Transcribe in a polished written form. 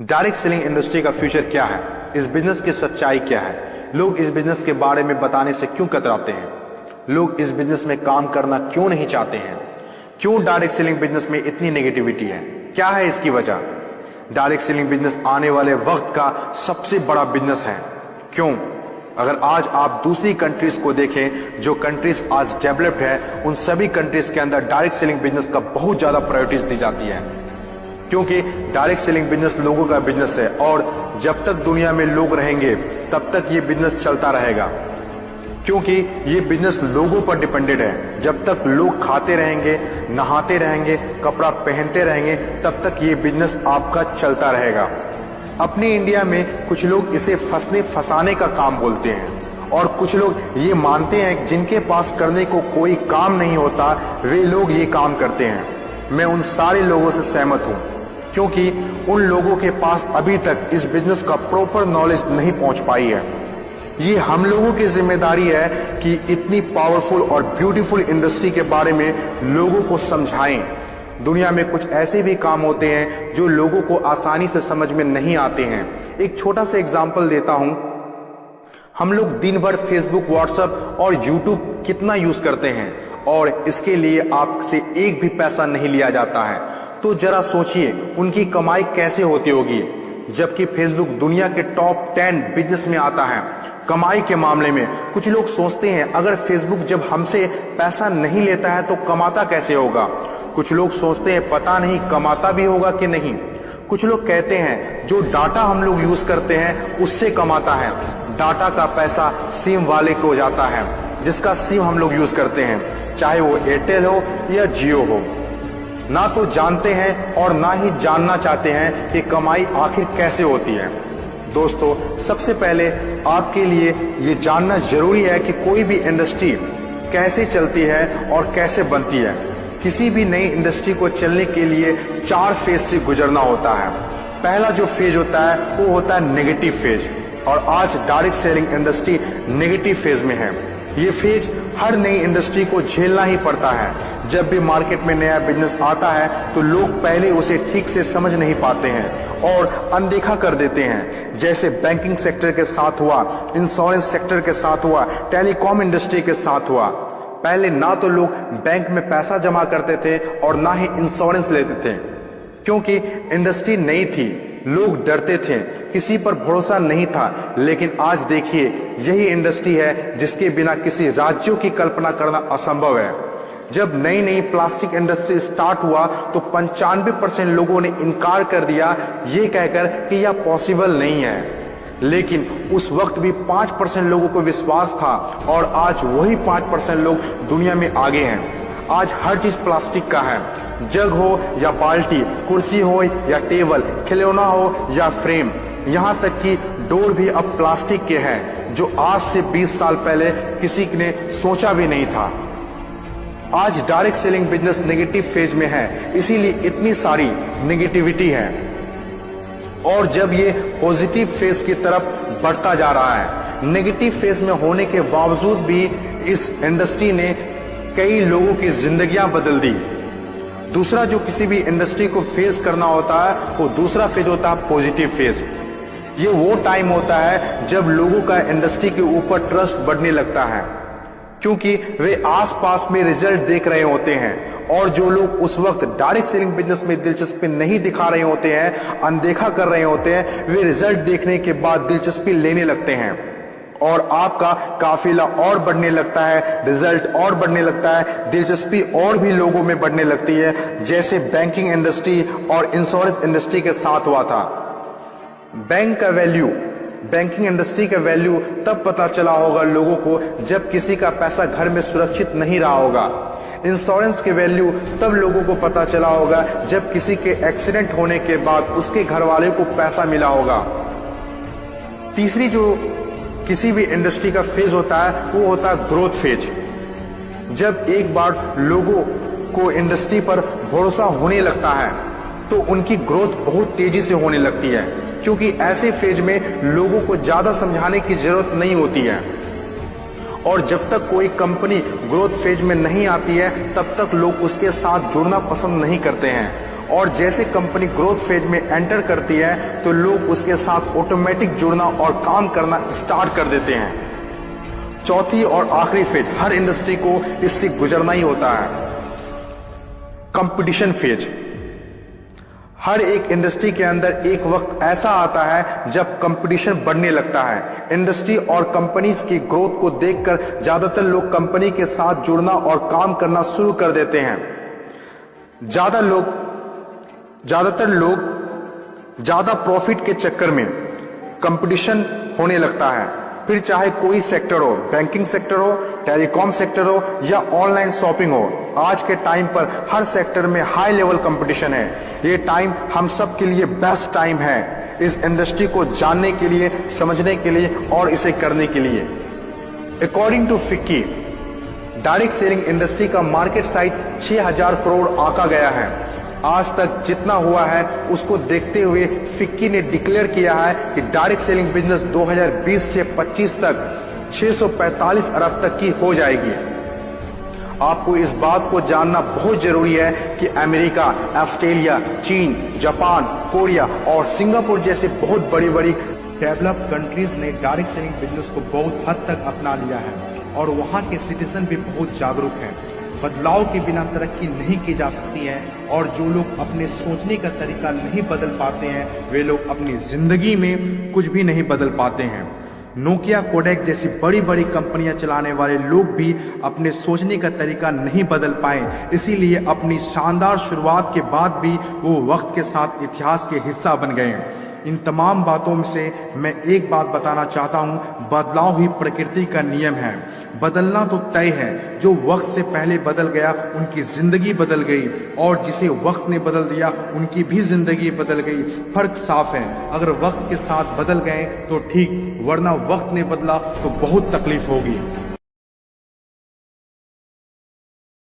Direct selling industry का future क्या है, इस बिजनेस की सच्चाई क्या है, लोग इस बिजनेस के बारे में बताने से क्यों कतराते हैं, लोग इस बिजनेस में काम करना क्यों नहीं चाहते हैं, क्यों डायरेक्ट सेलिंग बिजनेस में इतनी नेगेटिविटी है, क्या है इसकी वजह। डायरेक्ट सेलिंग बिजनेस आने वाले वक्त का सबसे बड़ा बिजनेस है। क्यों? अगर आज आप दूसरी कंट्रीज को देखें, जो कंट्रीज आज डेवलप्ड है, उन सभी कंट्रीज के अंदर डायरेक्ट सेलिंग बिजनेस का बहुत ज्यादा प्रायोरिटीज दी जाती है, क्योंकि डायरेक्ट सेलिंग बिजनेस लोगों का बिजनेस है और जब तक दुनिया में लोग रहेंगे तब तक ये बिजनेस चलता रहेगा, क्योंकि ये बिजनेस लोगों पर डिपेंडेड है। जब तक लोग खाते रहेंगे, नहाते रहेंगे, कपड़ा पहनते रहेंगे, तब तक ये बिजनेस आपका चलता रहेगा। अपने इंडिया में कुछ लोग इसे फंसाने का काम बोलते हैं और कुछ लोग ये मानते हैं जिनके पास करने को कोई काम नहीं होता वे लोग ये काम करते हैं। मैं उन सारे लोगों से सहमत हूं, क्योंकि उन लोगों के पास अभी तक इस बिजनेस का प्रॉपर नॉलेज नहीं पहुंच पाई है। ये हम लोगों की जिम्मेदारी है कि इतनी पावरफुल और ब्यूटीफुल इंडस्ट्री के बारे में लोगों को समझाएं। दुनिया में कुछ ऐसे भी काम होते हैं जो लोगों को आसानी से समझ में नहीं आते हैं। एक छोटा सा एग्जांपल देता हूं। हम लोग दिन भर फेसबुक, व्हाट्सएप और यूट्यूब कितना यूज करते हैं और इसके लिए आपसे एक भी पैसा नहीं लिया जाता है। तो जरा सोचिए उनकी कमाई कैसे होती होगी, जबकि फेसबुक दुनिया के टॉप 10 बिजनेस में आता है कमाई के मामले में। कुछ लोग सोचते हैं अगर फेसबुक जब हमसे पैसा नहीं लेता है तो कमाता कैसे होगा। कुछ लोग सोचते हैं पता नहीं कमाता भी होगा कि नहीं। कुछ लोग कहते हैं जो डाटा हम लोग यूज करते हैं उससे कमाता है। डाटा का पैसा सिम वाले को जाता है, जिसका सिम हम लोग यूज करते हैं, चाहे वो एयरटेल हो या जियो हो। ना तो जानते हैं और ना ही जानना चाहते हैं कि कमाई आखिर कैसे होती है। दोस्तों, सबसे पहले आपके लिए ये जानना जरूरी है कि कोई भी इंडस्ट्री कैसे चलती है और कैसे बनती है। किसी भी नई इंडस्ट्री को चलने के लिए 4 फेज से गुजरना होता है। पहला जो फेज होता है वो होता है नेगेटिव फेज, और आज direct selling industry negative phase में है। ये फेज हर नई इंडस्ट्री को झेलना ही पड़ता है। जब भी मार्केट में नया बिजनेस आता है तो लोग पहले उसे ठीक से समझ नहीं पाते हैं और अनदेखा कर देते हैं, जैसे बैंकिंग सेक्टर के साथ हुआ, इंश्योरेंस सेक्टर के साथ हुआ, टेलीकॉम इंडस्ट्री के साथ हुआ। पहले ना तो लोग बैंक में पैसा जमा करते थे और ना ही इंश्योरेंस लेते थे, क्योंकि इंडस्ट्री नई थी, लोग डरते थे, किसी पर भरोसा नहीं था। लेकिन आज देखिए यही इंडस्ट्री है जिसके बिना किसी राज्यों की कल्पना करना असंभव है। जब नई नई प्लास्टिक इंडस्ट्री स्टार्ट हुआ तो 95% लोगों ने इनकार कर दिया, ये कहकर कि यह पॉसिबल नहीं है। लेकिन उस वक्त भी 5% लोगों को विश्वास था और आज वही 5% लोग दुनिया में आगे हैं। आज हर चीज प्लास्टिक का है, जग हो या बाल्टी, कुर्सी हो या टेबल, खिलौना हो या फ्रेम, यहाँ तक कि डोर भी अब प्लास्टिक के हैं, जो आज से 20 साल पहले किसी ने सोचा भी नहीं था। आज direct selling business negative phase में है, इसीलिए इतनी सारी नेगेटिविटी है। और जब ये पॉजिटिव फेज की तरफ बढ़ता जा रहा है, नेगेटिव फेज में होने के बावजूद भी इस इंडस्ट्री ने कई लोगों की जिंदगियां बदल दी। दूसरा जो किसी भी इंडस्ट्री को फेस करना होता है वो दूसरा फेज होता है पॉजिटिव फेज। ये वो टाइम होता है जब लोगों का इंडस्ट्री के ऊपर ट्रस्ट बढ़ने लगता है, क्योंकि वे आसपास में रिजल्ट देख रहे होते हैं। और जो लोग उस वक्त डायरेक्ट सेलिंग बिजनेस में दिलचस्पी नहीं दिखा रहे होते हैं, अनदेखा कर रहे होते हैं, वे रिजल्ट देखने के बाद दिलचस्पी लेने लगते हैं और आपका काफिला और बढ़ने लगता है, रिजल्ट और बढ़ने लगता है, दिलचस्पी और भी लोगों में बढ़ने लगती है, जैसे बैंकिंग इंडस्ट्री और इंश्योरेंस इंडस्ट्री के साथ हुआ था। बैंकिंग इंडस्ट्री का वैल्यू तब पता चला होगा लोगों को जब किसी का पैसा घर में सुरक्षित नहीं रहा होगा। इंश्योरेंस की वैल्यू तब लोगों को पता चला होगा जब किसी के एक्सीडेंट होने के बाद उसके घर वाले को पैसा मिला होगा। तीसरी जो किसी भी इंडस्ट्री का फेज होता है वो होता है ग्रोथ फेज। जब एक बार लोगों को इंडस्ट्री पर भरोसा होने लगता है तो उनकी ग्रोथ बहुत तेजी से होने लगती है, क्योंकि ऐसे फेज में लोगों को ज्यादा समझाने की जरूरत नहीं होती है। और जब तक कोई कंपनी ग्रोथ फेज में नहीं आती है तब तक लोग उसके साथ जुड़ना पसंद नहीं करते हैं और जैसे कंपनी ग्रोथ फेज में एंटर करती है तो लोग उसके साथ ऑटोमेटिक जुड़ना और काम करना स्टार्ट कर देते हैं। चौथी और आखिरी फेज, हर इंडस्ट्री को इससे गुजरना ही होता है, कंपटीशन फेज। हर एक इंडस्ट्री के अंदर एक वक्त ऐसा आता है जब कंपटीशन बढ़ने लगता है। इंडस्ट्री और कंपनीज की ग्रोथ को देखकर ज्यादातर लोग कंपनी के साथ जुड़ना और काम करना शुरू कर देते हैं। ज्यादातर लोग ज्यादा प्रॉफिट के चक्कर में कंपटीशन होने लगता है, फिर चाहे कोई सेक्टर हो, बैंकिंग सेक्टर हो, टेलीकॉम सेक्टर हो या ऑनलाइन शॉपिंग हो। आज के टाइम पर हर सेक्टर में हाई लेवल कंपटीशन है। ये टाइम हम सब के लिए बेस्ट टाइम है इस इंडस्ट्री को जानने के लिए, समझने के लिए और इसे करने के लिए। According to FICCI, direct selling industry का मार्केट साइज 6000 करोड़ आंका गया है। आज तक जितना हुआ है उसको देखते हुए फिक्की ने डिक्लेयर किया है कि डायरेक्ट सेलिंग बिजनेस 2020 से 25 तक 645 अरब तक की हो जाएगी। आपको इस बात को जानना बहुत जरूरी है कि अमेरिका, ऑस्ट्रेलिया, चीन, जापान, कोरिया और सिंगापुर जैसे बहुत बड़ी बड़ी डेवलप्ड कंट्रीज ने डायरेक्ट सेलिंग बिजनेस को बहुत हद तक अपना लिया है और वहां के सिटीजन भी बहुत जागरूक हैं। बदलाव के बिना तरक्की नहीं की जा सकती है और जो लोग अपने सोचने का तरीका नहीं बदल पाते हैं वे लोग अपनी जिंदगी में कुछ भी नहीं बदल पाते हैं। नोकिया, कोडेक जैसी बड़ी बड़ी कंपनियां चलाने वाले लोग भी अपने सोचने का तरीका नहीं बदल पाए, इसीलिए अपनी शानदार शुरुआत के बाद भी वो वक्त के साथ इतिहास के हिस्सा बन गए। इन तमाम बातों से मैं एक बात बताना चाहता हूं, बदलाव ही प्रकृति का नियम है। बदलना तो तय है, जो वक्त से पहले बदल गया उनकी जिंदगी बदल गई और जिसे वक्त ने बदल दिया उनकी भी जिंदगी बदल गई। फर्क साफ है, अगर वक्त के साथ बदल गए तो ठीक, वरना वक्त ने बदला तो बहुत तकलीफ होगी।